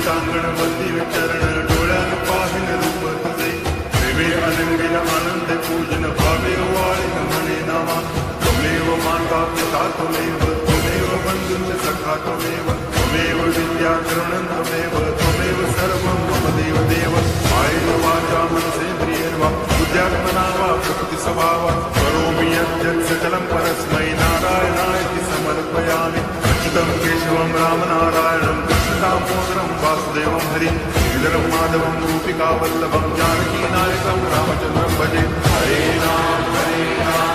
चिंतांगण वंदिव चरण डोळ्यान पाहिन रूप तुझे प्रेमे अनंगिल आनंद पूजन भावे वाळीन म्हणे नामा त्वमेव माता पिता त्वमेव बंधुश्च सखा त्वमेव विद्या करुणं त्वमेव सर्वं मम देव कायेन वाचा मनसेन्द्रियेर्वा बुद्ध्यात्मना वा प्रकृति स्वभावात् करोमि यद्यत् सकलं परस्मै नारायणाय समर्पयामि अच्युतं केशवं रामनारायणं कृष्णदामोदरं वासुदेवं हरिं श्रीधरं माधवं गोपिकावल्लभं जानकीनायकं रामचन्द्रं भजे हरे राम